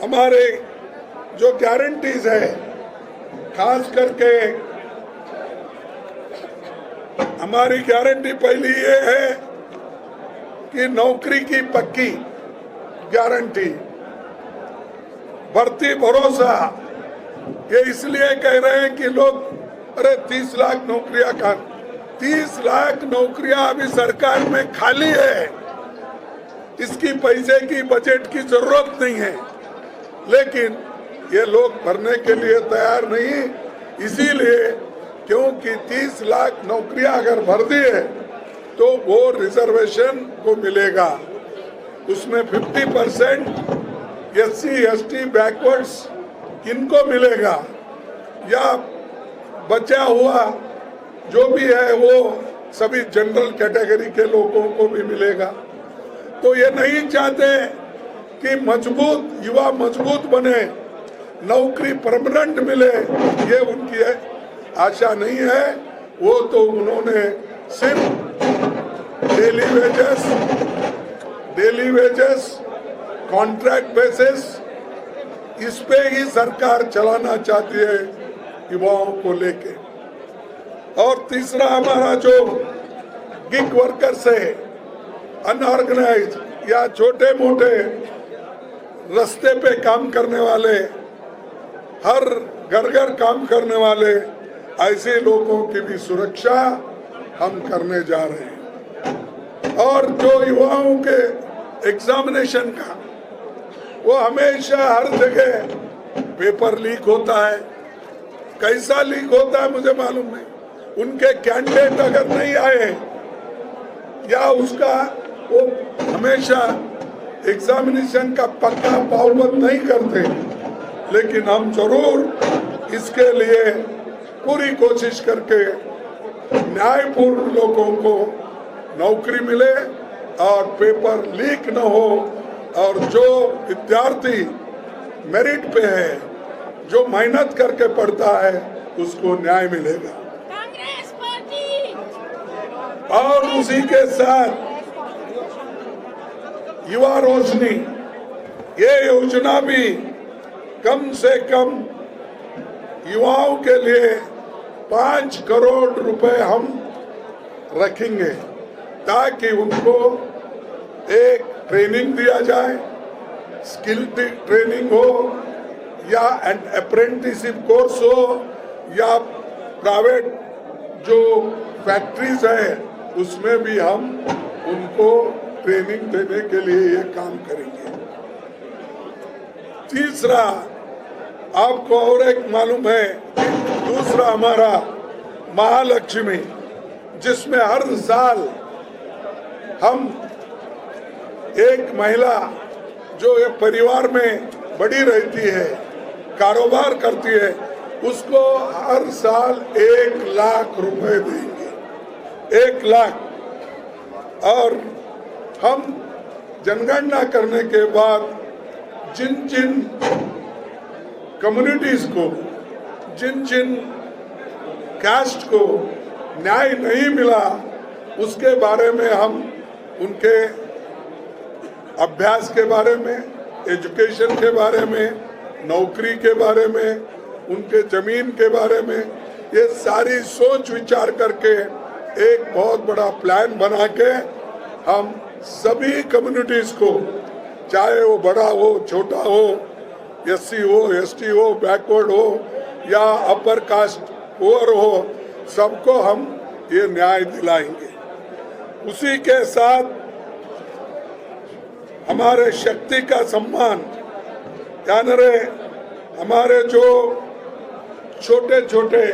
हमारे जो गारंटीज है, खास करके हमारी गारंटी पहली ये है कि नौकरी की पक्की गारंटी, भर्ती भरोसा। ये इसलिए कह रहे हैं कि लोग अरे 30 लाख नौकरियां का 30 लाख नौकरियां अभी सरकार में खाली है, इसकी पैसे की बजट की जरूरत नहीं है, लेकिन ये लोग भरने के लिए तैयार नहीं, इसीलिए क्योंकि 30 लाख नौकरियां अगर भर दी है तो वो रिजर्वेशन को मिलेगा, उसमें 50% SC ST बैकवर्ड्स किनको मिलेगा, या बचा हुआ जो भी है वो सभी जनरल कैटेगरी के लोगों को भी मिलेगा। तो ये नहीं चाहते कि मजबूत युवा मजबूत बने, नौकरी परमानेंट मिले, ये उनकी आशा नहीं है। वो तो उन्होंने सिर्फ डेली वेजेस कॉन्ट्रैक्ट बेसिस, इस पे ही सरकार चलाना चाहती है युवाओं को लेके। और तीसरा हमारा जो गिग वर्कर्स है, अनऑर्गेनाइज या छोटे मोटे रास्ते पे काम करने वाले, हर घर घर काम करने वाले, ऐसे लोगों की भी सुरक्षा हम करने जा रहे हैं। और जो युवाओं के एग्जामिनेशन का, वो हमेशा हर जगह पेपर लीक होता है, कैसा लीक होता है मुझे मालूम नहीं। उनके कैंडिडेट अगर नहीं आए या उसका वो हमेशा एग्जामिनेशन का पक्का पाबंद नहीं करते, लेकिन हम जरूर इसके लिए पूरी कोशिश करके न्यायपूर्ण लोगों को नौकरी मिले और पेपर लीक न हो, और जो विद्यार्थी मेरिट पे है, जो मेहनत करके पढ़ता है, उसको न्याय मिलेगा। कांग्रेस पार्टी। और उसी के साथ युवा रोशनी, ये योजना भी कम से कम युवाओं के लिए 5 करोड़ रुपए हम रखेंगे, ताकि उनको एक ट्रेनिंग दिया जाए, स्किल ट्रेनिंग हो या अप्रेंटिसशिप कोर्स हो, या प्राइवेट जो फैक्ट्रीज है उसमें भी हम उनको ट्रेनिंग देने के लिए ये काम करेंगे। तीसरा, आपको और एक मालूम है, दूसरा हमारा महालक्ष्मी, जिसमें हर साल हम एक महिला जो एक परिवार में बड़ी रहती है, कारोबार करती है, उसको हर साल 1 लाख रुपए देंगे, 1 लाख। और हम जनगणना करने के बाद जिन जिन कम्युनिटीज को, जिन जिन कास्ट को न्याय नहीं मिला, उसके बारे में हम उनके अभ्यास के बारे में, एजुकेशन के बारे में, नौकरी के बारे में, उनके जमीन के बारे में, ये सारी सोच विचार करके एक बहुत बड़ा प्लान बना के हम सभी कम्युनिटीज को, चाहे वो बड़ा हो, छोटा हो, SC हो, ST हो, बैकवर्ड हो या अपर कास्ट पुअर हो, सबको हम ये न्याय दिलाएंगे। उसी के साथ हमारे शक्ति का सम्मान, यानी हमारे जो छोटे छोटे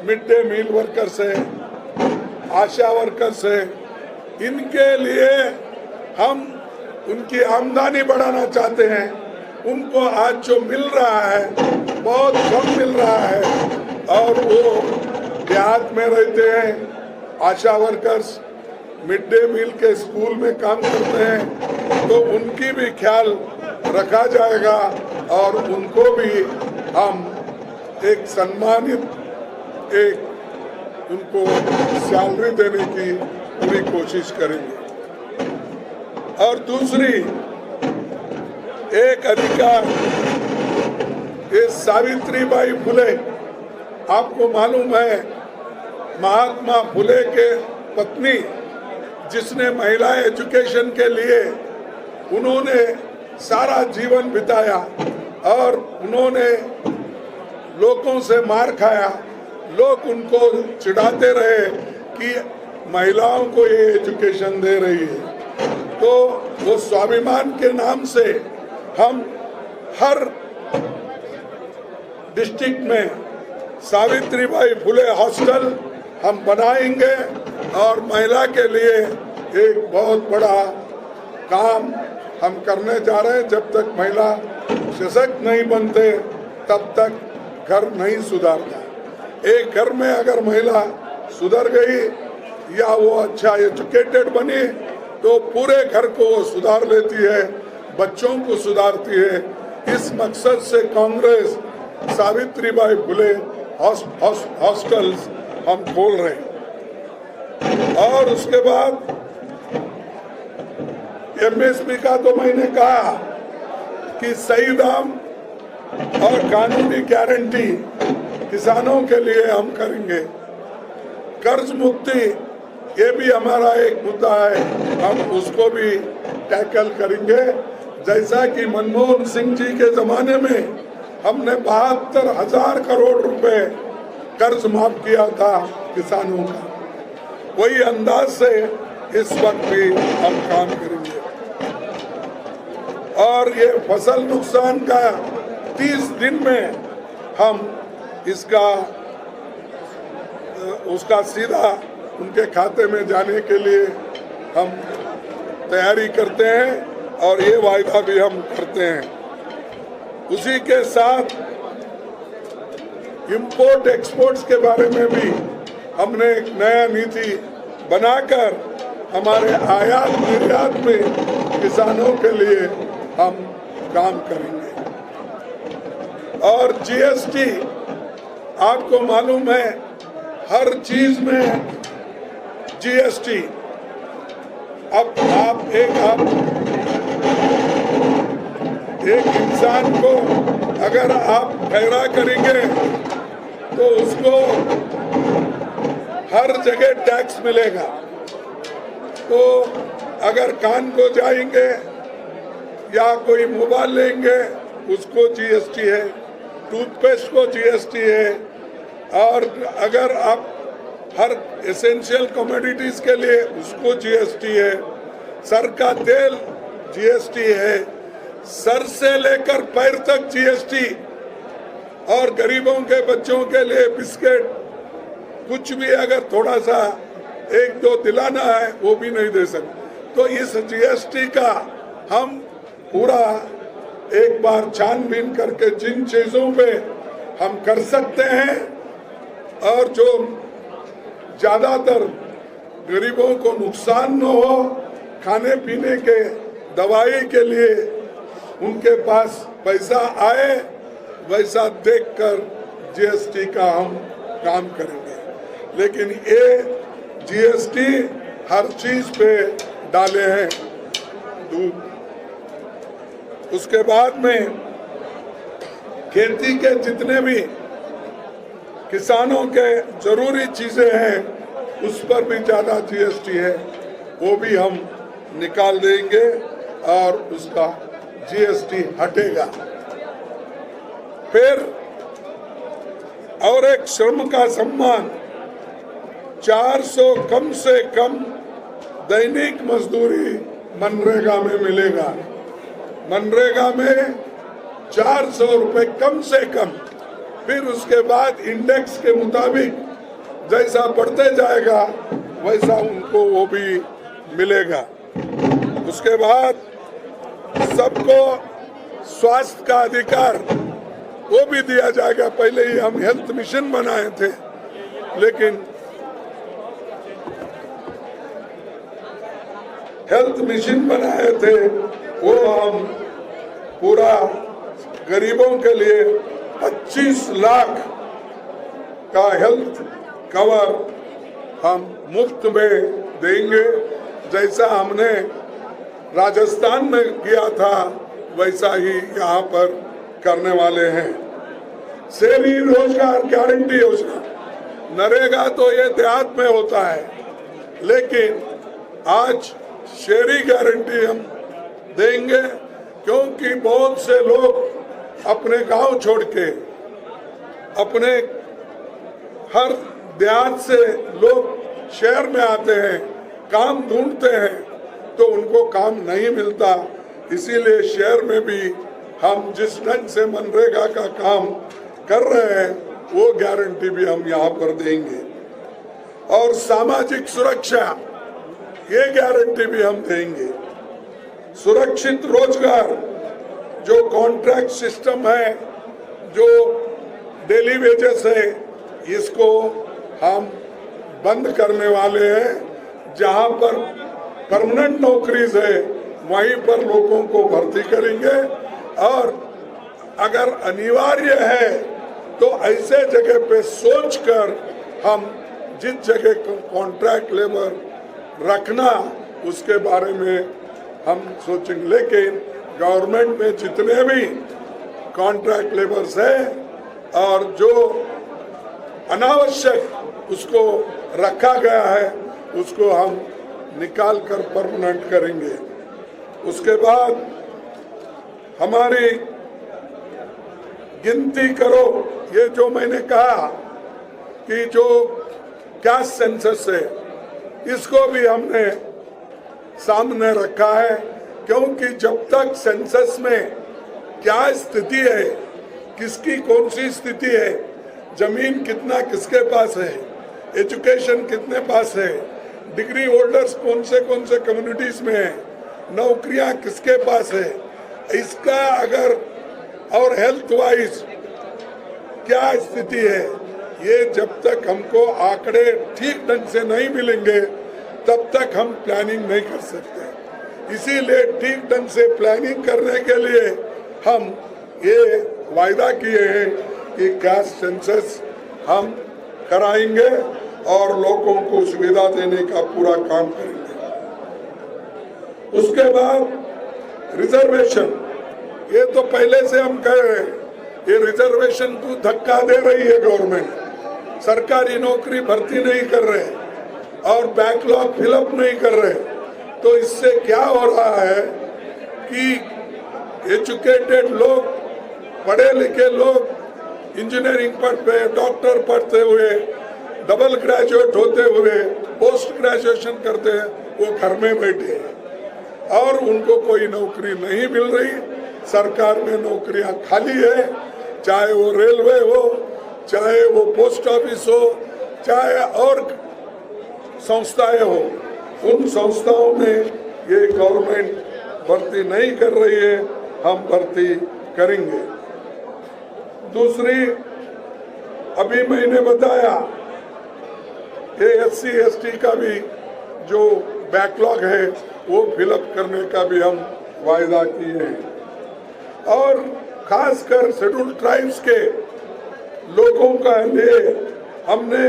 मिड डे मील वर्कर्स है, आशा वर्कर्स है, इनके लिए हम उनकी आमदनी बढ़ाना चाहते हैं। उनको आज जो मिल रहा है बहुत कम मिल रहा है, और वो देहात में रहते हैं, आशा वर्कर्स मिड डे मील के स्कूल में काम करते हैं, तो उनकी भी ख्याल रखा जाएगा और उनको भी हम एक सम्मानित एक उनको सैलरी देने की पूरी कोशिश करेंगे। और दूसरी, एक अधिकार, ये सावित्रीबाई फुले, आपको मालूम है महात्मा फुले के पत्नी, जिसने महिला एजुकेशन के लिए उन्होंने सारा जीवन बिताया और उन्होंने लोगों से मार खाया। लोग उनको चिढ़ाते रहे कि महिलाओं को ये एजुकेशन दे रही है। तो वो स्वाभिमान के नाम से हम हर डिस्ट्रिक्ट में सावित्रीबाई फुले हॉस्टल हम बनाएंगे और महिला के लिए एक बहुत बड़ा काम हम करने जा रहे हैं। जब तक महिला सशक्त नहीं बनते तब तक घर नहीं सुधरता। एक घर में अगर महिला सुधर गई या वो अच्छा एजुकेटेड बनी तो पूरे घर को वो सुधार लेती है, बच्चों को सुधारती है। इस मकसद से कांग्रेस सावित्रीबाई फुले हॉस्टल्स हम खोल रहे हैं। और उसके बाद एमएसपी का तो मैंने कहा कि सही दाम और कानूनी गारंटी किसानों के लिए हम करेंगे। कर्ज मुक्ति, ये भी हमारा एक मुद्दा है, हम उसको भी टैकल करेंगे। जैसा कि मनमोहन सिंह जी के जमाने में हमने 72,000 करोड़ रुपए कर्ज माफ किया था किसानों का, वही अंदाज से इस वक्त भी हम काम करेंगे। और ये फसल नुकसान का 30 दिन में हम उसका सीधा उनके खाते में जाने के लिए हम तैयारी करते हैं और ये वायदा भी हम करते हैं। उसी के साथ इंपोर्ट एक्सपोर्ट्स के बारे में भी हमने एक नया नीति बनाकर हमारे आयात निर्यात में किसानों के लिए हम काम करेंगे। और जीएसटी, आपको मालूम है हर चीज में जीएसटी। अब आप एक इंसान को अगर आप खैरा करेंगे तो उसको हर जगह टैक्स मिलेगा। तो अगर कान को जाएंगे या कोई मोबाइल लेंगे उसको जीएसटी है, टूथपेस्ट को जीएसटी है, और अगर आप हर एसेंशियल कमोडिटीज के लिए उसको जीएसटी है, सर का तेल जीएसटी है, सर से लेकर पैर तक जीएसटी, और गरीबों के बच्चों के लिए बिस्किट कुछ भी अगर थोड़ा सा एक दो दिलाना है वो भी नहीं दे सकते। तो इस जीएसटी का हम पूरा एक बार छानबीन करके जिन चीजों पे हम कर सकते हैं और जो ज्यादातर गरीबों को नुकसान न हो, खाने पीने के दवाई के लिए उनके पास पैसा आए, वैसा देखकर जीएसटी का हम काम करेंगे। लेकिन ये जीएसटी हर चीज पे डाले हैं। दूध, उसके बाद में खेती के जितने भी किसानों के जरूरी चीजें हैं उस पर भी ज्यादा जीएसटी है, वो भी हम निकाल देंगे और उसका जीएसटी हटेगा। फिर और एक श्रम का सम्मान, 400 कम से कम दैनिक मजदूरी मनरेगा में मिलेगा। मनरेगा में 400 रुपए कम से कम, फिर उसके बाद इंडेक्स के मुताबिक जैसा बढ़ते जाएगा वैसा उनको वो भी मिलेगा। उसके बाद सबको स्वास्थ्य का अधिकार वो भी दिया जाएगा। पहले ही हम हेल्थ मिशन बनाए थे, लेकिन हेल्थ मिशन बनाए थे वो हम पूरा गरीबों के लिए 25 लाख का हेल्थ कवर हम मुफ्त में देंगे। जैसा हमने राजस्थान में किया था वैसा ही यहाँ पर करने वाले हैं। शहरी रोजगार गारंटी योजना, नरेगा तो ये देहात में होता है, लेकिन आज शहरी गारंटी हम देंगे, क्योंकि बहुत से लोग अपने गांव छोड़ के, अपने हर देहात से लोग शहर में आते हैं, काम ढूंढते हैं, तो उनको काम नहीं मिलता। इसीलिए शहर में भी हम जिस ढंग से मनरेगा का काम कर रहे हैं, वो गारंटी भी हम यहाँ पर देंगे। और सामाजिक सुरक्षा, ये गारंटी भी हम देंगे। सुरक्षित रोजगार, जो कॉन्ट्रैक्ट सिस्टम है, जो डेली वेजेस है, इसको हम बंद करने वाले हैं। जहां पर परमानेंट नौकरीज है, वहीं पर लोगों को भर्ती करेंगे। और अगर अनिवार्य है तो ऐसे जगह पे सोचकर हम जिस जगह कॉन्ट्रैक्ट लेबर रखना, उसके बारे में हम सोचेंगे। लेकिन गवर्नमेंट में जितने भी कॉन्ट्रैक्ट लेबर्स है और जो अनावश्यक उसको रखा गया है, उसको हम निकाल कर परमानेंट करेंगे। उसके बाद हमारी गिनती करो, ये जो मैंने कहा कि जो कैस्ट सेंसस है, इसको भी हमने सामने रखा है, क्योंकि जब तक सेंसस में क्या स्थिति है, किसकी कौन सी स्थिति है, जमीन कितना किसके पास है, एजुकेशन कितने पास है, डिग्री होल्डर्स कौन से कम्युनिटीज में है, नौकरियां किसके पास है, इसका अगर और हेल्थ वाइज क्या स्थिति है, ये जब तक हमको आंकड़े ठीक ढंग से नहीं मिलेंगे, तब तक हम प्लानिंग नहीं कर सकते। इसीलिए ठीक ढंग से प्लानिंग करने के लिए हम ये वायदा किए हैं कि कास्ट सेंसस हम कराएंगे और लोगों को सुविधा देने का पूरा काम करेंगे। उसके बाद रिजर्वेशन, ये तो पहले से हम कह रहे हैं, ये रिजर्वेशन को धक्का दे रही है गवर्नमेंट। सरकारी नौकरी भर्ती नहीं कर रहे और बैकलॉग फिलअप नहीं कर रहे, तो इससे क्या हो रहा है कि एजुकेटेड लोग, पढ़े लिखे लोग, इंजीनियरिंग पढ़ते, डॉक्टर पढ़ते हुए, डबल ग्रेजुएट होते हुए, पोस्ट ग्रेजुएशन करते हैं, वो घर में बैठे हैं और उनको कोई नौकरी नहीं मिल रही। सरकार में नौकरियां खाली है, चाहे वो रेलवे हो, चाहे वो पोस्ट ऑफिस हो, चाहे और संस्थाएं हो। उन संस्थाओं में ये गवर्नमेंट भर्ती नहीं कर रही है, हम भर्ती करेंगे। दूसरी, अभी मैंने बताया ये SC ST का भी जो बैकलॉग है वो फिलअप करने का भी हम वायदा किए हैं। और खासकर शेड्यूल ट्राइब्स के लोगों का लिए हमने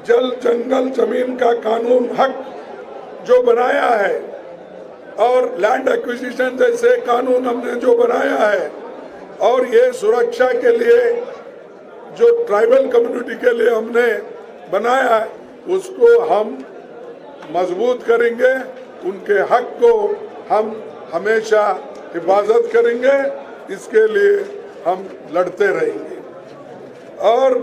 जल जंगल जमीन का कानून हक जो बनाया है और लैंड एक्विजिशन जैसे कानून हमने जो बनाया है, और ये सुरक्षा के लिए जो ट्राइबल कम्युनिटी के लिए हमने बनाया है, उसको हम मजबूत करेंगे। उनके हक को हम हमेशा हिफाजत करेंगे, इसके लिए हम लड़ते रहेंगे। और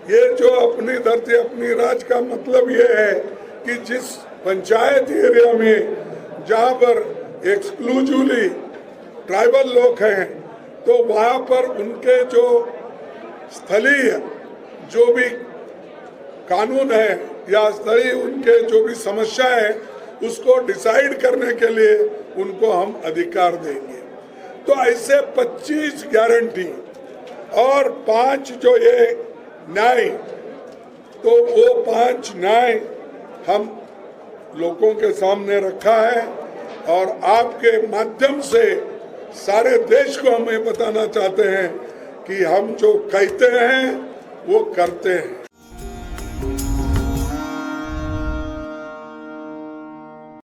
ये जो अपनी धरती अपनी राज का मतलब ये है कि जिस पंचायत एरिया में जहाँ पर एक्सक्लूसिवली ट्राइबल लोग हैं, तो वहाँ पर उनके जो स्थलीय जो भी कानून है या स्थलीय उनके जो भी समस्या है, उसको डिसाइड करने के लिए उनको हम अधिकार देंगे। तो ऐसे 25 गारंटी और 5 जो ये न्याय, तो वो 5 न्याय हम लोगों के सामने रखा है और आपके माध्यम से सारे देश को हम ये बताना चाहते हैं कि हम जो कहते हैं वो करते हैं।